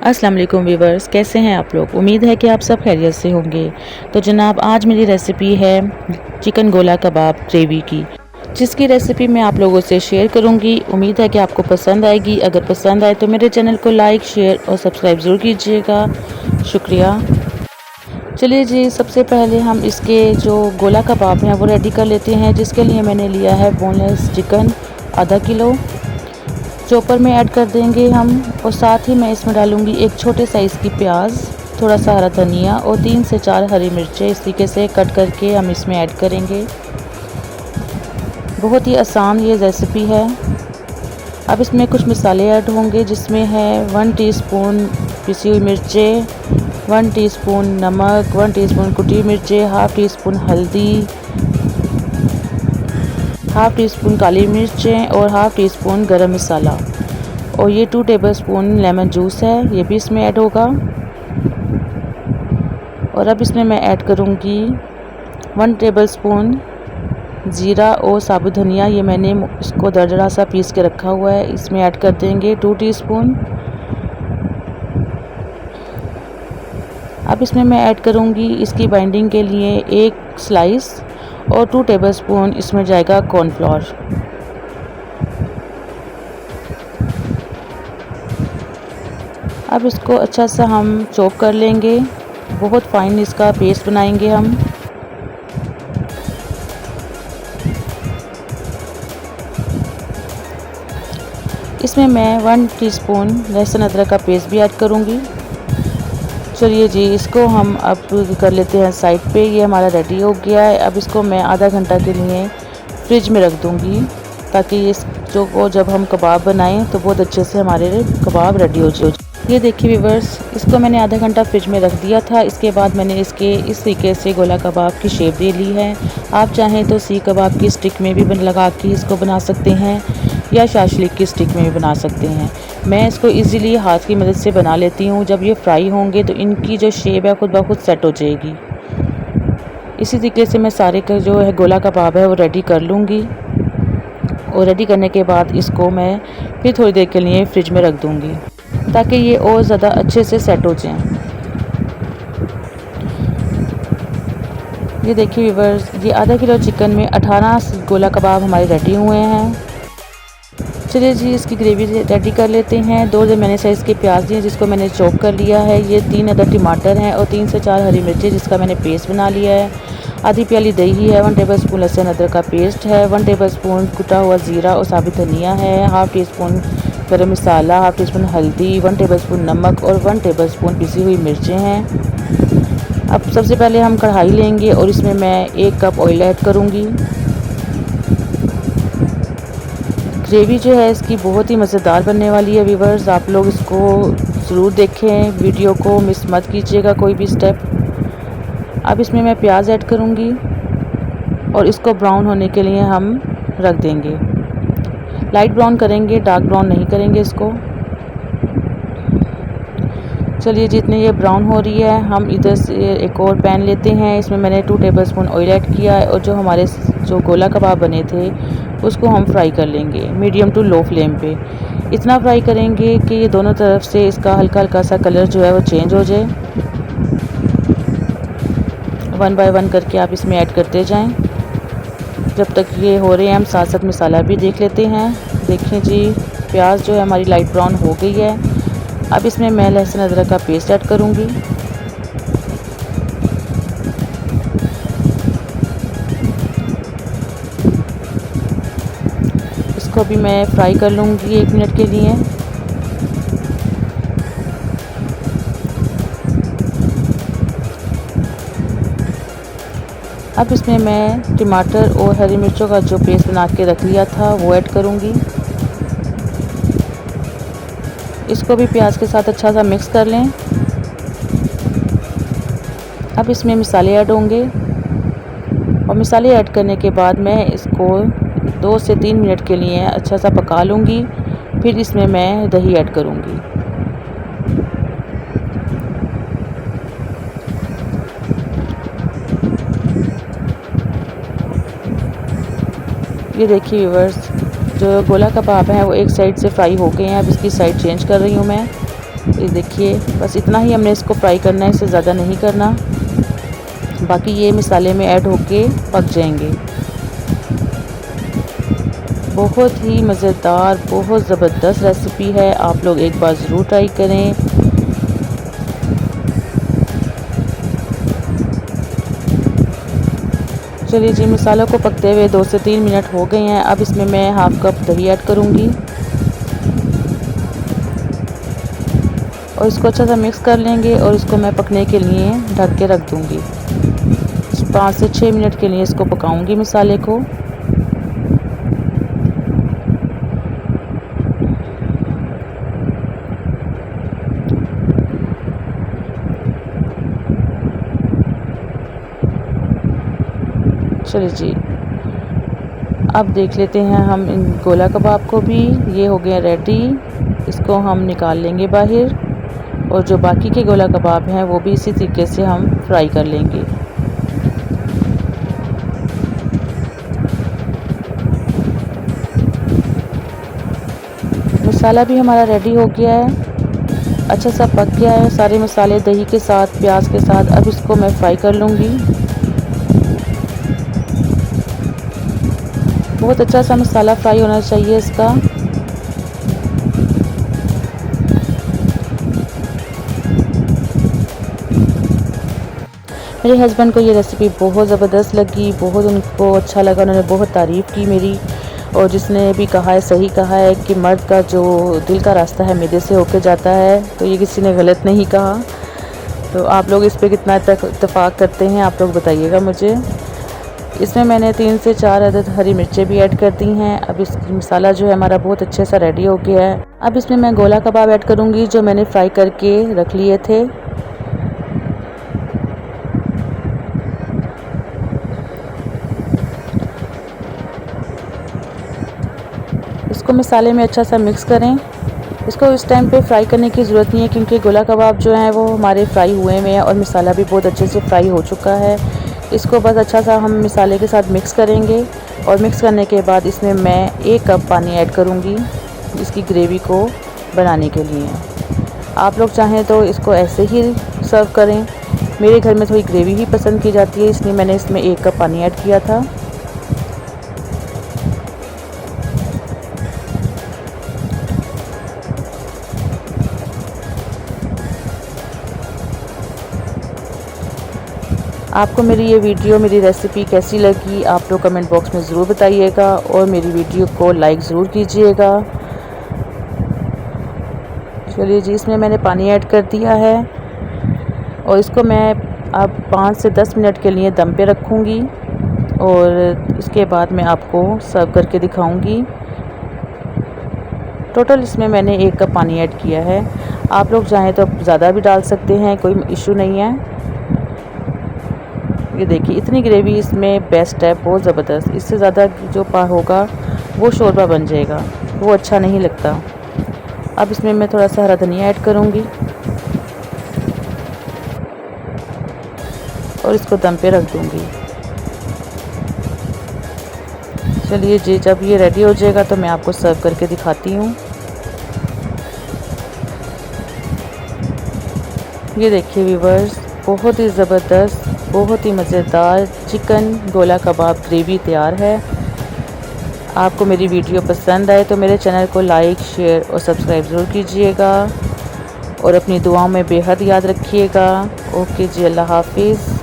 अस्सलाम वालेकुम व्यूवर्स, कैसे हैं आप लोग। उम्मीद है कि आप सब खैरियत से होंगे। तो जनाब, आज मेरी रेसिपी है चिकन गोला कबाब ग्रेवी की, जिसकी रेसिपी मैं आप लोगों से शेयर करूंगी। उम्मीद है कि आपको पसंद आएगी। अगर पसंद आए तो मेरे चैनल को लाइक, शेयर और सब्सक्राइब ज़रूर कीजिएगा। शुक्रिया। चलिए जी, सबसे पहले हम इसके जो गोला कबाब हैं वो रेडी कर लेते हैं, जिसके लिए मैंने लिया है बोनलेस चिकन आधा किलो। चॉपर में ऐड कर देंगे हम, और साथ ही मैं इसमें डालूंगी एक छोटे साइज़ की प्याज, थोड़ा सा हरा धनिया और 3 से 4 हरी मिर्चें इस तरीके से कट करके हम इसमें ऐड करेंगे। बहुत ही आसान ये रेसिपी है। अब इसमें कुछ मसाले ऐड होंगे, जिसमें है 1 टीस्पून पिसी हुई मिर्चें, 1 टीस्पून नमक, 1 टीस्पून कुटी मिर्चें, हाफ़ टीस्पून हल्दी, हाफ़ टीस्पून काली मिर्चें और हाफ़ टीस्पून गरम मसाला, और ये 2 टेबलस्पून लेमन जूस है, ये भी इसमें ऐड होगा। और अब इसमें मैं ऐड करूँगी 1 टेबलस्पून ज़ीरा और साबुत धनिया, ये मैंने इसको दरदरा सा पीस के रखा हुआ है, इसमें ऐड कर देंगे 2 टीस्पून। अब इसमें मैं ऐड करूँगी इसकी बाइंडिंग के लिए 1 स्लाइस और 2 टेबलस्पून इसमें जाएगा कॉर्नफ्लोर। अब इसको अच्छा सा हम चॉप कर लेंगे, बहुत फाइन इसका पेस्ट बनाएंगे हम। इसमें मैं 1 टीस्पून लहसुन अदरक का पेस्ट भी ऐड करूँगी। चलिए जी, इसको हम अब कर लेते हैं साइड पे। ये हमारा रेडी हो गया है। अब इसको मैं आधा घंटा के लिए फ्रिज में रख दूँगी, ताकि इस जो जब हम कबाब बनाएं तो बहुत अच्छे से हमारे कबाब रेडी हो जाए। ये देखिए व्यूवर्स, इसको मैंने आधा घंटा फ्रिज में रख दिया था। इसके बाद मैंने इसके इस तरीके से गोला कबाब की शेप दे ली है। आप चाहें तो सीख कबाब की स्टिक में भी लगा के इसको बना सकते हैं, या शाशलिक की स्टिक में भी बना सकते हैं। मैं इसको इजीली हाथ की मदद से बना लेती हूँ। जब ये फ्राई होंगे तो इनकी जो शेप है खुद ब खुद सेट हो जाएगी। इसी तरीके से मैं सारे का जो है गोला कबाब है वो रेडी कर लूँगी, और रेडी करने के बाद इसको मैं फिर थोड़ी देर के लिए फ्रिज में रख दूँगी, ताकि ये और ज़्यादा अच्छे से सेट हो जाएं। ये देखिए व्यूवर्स, ये आधा किलो चिकन में 18 गोला कबाब हमारे रेडी हुए हैं। चलिए जी, इसकी ग्रेवी रेडी कर लेते हैं। 2 मैंने साइज़ के प्याज दिए, जिसको मैंने चॉप कर लिया है। ये 3 अदर टमाटर हैं और 3 से 4 हरी मिर्ची, जिसका मैंने पेस्ट बना लिया है। आधी प्याली दही है, 1 टेबलस्पून लहसुन अदरक का पेस्ट है, 1 टेबलस्पून कुटा हुआ ज़ीरा और साबुत धनिया है, हाफ़ टीस्पून गरम मसाला, हाफ़ टीस्पून हल्दी, 1 टेबलस्पून नमक और 1 टेबलस्पून पिसी हुई मिर्चें हैं। अब सबसे पहले हम कढ़ाई लेंगे और इसमें मैं 1 कप ऑयल ऐड करूँगी। ग्रेवी जो है इसकी बहुत ही मज़ेदार बनने वाली है व्यूवर्स, आप लोग इसको ज़रूर देखें, वीडियो को मिस मत कीजिएगा कोई भी स्टेप। अब इसमें मैं प्याज ऐड करूँगी और इसको ब्राउन होने के लिए हम रख देंगे। लाइट ब्राउन करेंगे, डार्क ब्राउन नहीं करेंगे इसको। चलिए, जितने ये ब्राउन हो रही है, हम इधर से एक और पैन लेते हैं। इसमें मैंने 2 टेबलस्पून ऑयल ऐड किया है, और जो हमारे जो गोला कबाब बने थे उसको हम फ्राई कर लेंगे मीडियम टू लो फ्लेम पे। इतना फ्राई करेंगे कि ये दोनों तरफ से इसका हल्का हल्का सा कलर जो है वो चेंज हो जाए। 1 बाय 1 करके आप इसमें ऐड करते जाएं। जब तक ये हो रहे हैं, हम साथ साथ मसाला भी देख लेते हैं। देखिए जी, प्याज जो है हमारी लाइट ब्राउन हो गई है। अब इसमें मैं लहसुन अदरक का पेस्ट ऐड करूँगी। इसको भी मैं फ्राई कर लूँगी 1 मिनट के लिए। अब इसमें मैं टमाटर और हरी मिर्चों का जो पेस्ट बना के रख लिया था वो ऐड करूँगी। इसको भी प्याज के साथ अच्छा सा मिक्स कर लें। अब इसमें मसाले ऐड होंगे, और मसाले ऐड करने के बाद मैं इसको 2 से 3 मिनट के लिए अच्छा सा पका लूँगी। फिर इसमें मैं दही ऐड करूँगी। ये देखिए व्यूअर्स, जो गोला कबाब है वो एक साइड से फ्राई हो गए हैं। अब इसकी साइड चेंज कर रही हूँ मैं। ये देखिए, बस इतना ही हमने इसको फ्राई करना है, इससे ज़्यादा नहीं करना। बाकी ये मसाले में ऐड होके पक जाएंगे। बहुत ही मज़ेदार, बहुत ज़बरदस्त रेसिपी है, आप लोग एक बार ज़रूर ट्राई करें। चलिए जी, मसालों को पकते हुए 2 से 3 मिनट हो गए हैं। अब इसमें मैं हाफ़ कप दही ऐड करूँगी और इसको अच्छा सा मिक्स कर लेंगे और इसको मैं पकने के लिए ढक के रख दूँगी। 5 से 6 मिनट के लिए इसको पकाऊँगी मसाले को। चलिए जी, अब देख लेते हैं हम इन गोला कबाब को भी। ये हो गया रेडी, इसको हम निकाल लेंगे बाहर और जो बाकी के गोला कबाब हैं वो भी इसी तरीके से हम फ्राई कर लेंगे। मसाला भी हमारा रेडी हो गया है, अच्छा सा पक गया है सारे मसाले दही के साथ, प्याज के साथ। अब इसको मैं फ्राई कर लूँगी। बहुत अच्छा सा मसाला फ्राई होना चाहिए इसका। मेरे हस्बैंड को ये रेसिपी बहुत ज़बरदस्त लगी, बहुत उनको अच्छा लगा, उन्होंने बहुत तारीफ़ की मेरी। और जिसने भी कहा है सही कहा है कि मर्द का जो दिल का रास्ता है मैदे से होके जाता है, तो ये किसी ने गलत नहीं कहा। तो आप लोग इस पे कितना इत्तेफाक करते हैं, आप लोग बताइएगा मुझे। इसमें मैंने 3 से 4 अदद हरी मिर्चें भी ऐड कर दी हैं। अब इस मसाला जो है हमारा बहुत अच्छे सा रेडी हो गया है। अब इसमें मैं गोला कबाब ऐड करूँगी जो मैंने फ्राई करके रख लिए थे। इसको मसाले में अच्छा सा मिक्स करें। इसको इस टाइम पे फ्राई करने की ज़रूरत नहीं है क्योंकि गोला कबाब जो हैं वो हमारे फ्राई हुए हुए हैं और मसाला भी बहुत अच्छे से फ्राई हो चुका है। इसको बस अच्छा सा हम मसाले के साथ मिक्स करेंगे और मिक्स करने के बाद इसमें मैं 1 कप पानी ऐड करूँगी इसकी ग्रेवी को बनाने के लिए। आप लोग चाहें तो इसको ऐसे ही सर्व करें। मेरे घर में थोड़ी ग्रेवी ही पसंद की जाती है, इसलिए मैंने इसमें 1 कप पानी ऐड किया था। आपको मेरी ये वीडियो, मेरी रेसिपी कैसी लगी, आप लोग कमेंट बॉक्स में ज़रूर बताइएगा और मेरी वीडियो को लाइक ज़रूर कीजिएगा। चलिए जी, इसमें मैंने पानी ऐड कर दिया है और इसको मैं अब 5 से 10 मिनट के लिए दम पे रखूँगी और इसके बाद मैं आपको सर्व करके दिखाऊँगी। टोटल इसमें मैंने 1 कप पानी ऐड किया है। आप लोग चाहें तो ज़्यादा भी डाल सकते हैं, कोई इशू नहीं है। ये देखिए, इतनी ग्रेवी इसमें बेस्ट है, बहुत ज़बरदस्त। इससे ज़्यादा जो होगा वो शोरबा बन जाएगा, वो अच्छा नहीं लगता। अब इसमें मैं थोड़ा सा हरा धनिया ऐड करूँगी और इसको दम पे रख दूँगी। चलिए जी, जब ये रेडी हो जाएगा तो मैं आपको सर्व करके दिखाती हूँ। ये देखिए व्यूवर्स, बहुत ही ज़बरदस्त, बहुत ही मज़ेदार चिकन गोला कबाब ग्रेवी तैयार है। आपको मेरी वीडियो पसंद आए तो मेरे चैनल को लाइक, शेयर और सब्सक्राइब ज़रूर कीजिएगा और अपनी दुआओं में बेहद याद रखिएगा। ओके जी, अल्लाह हाफिज़।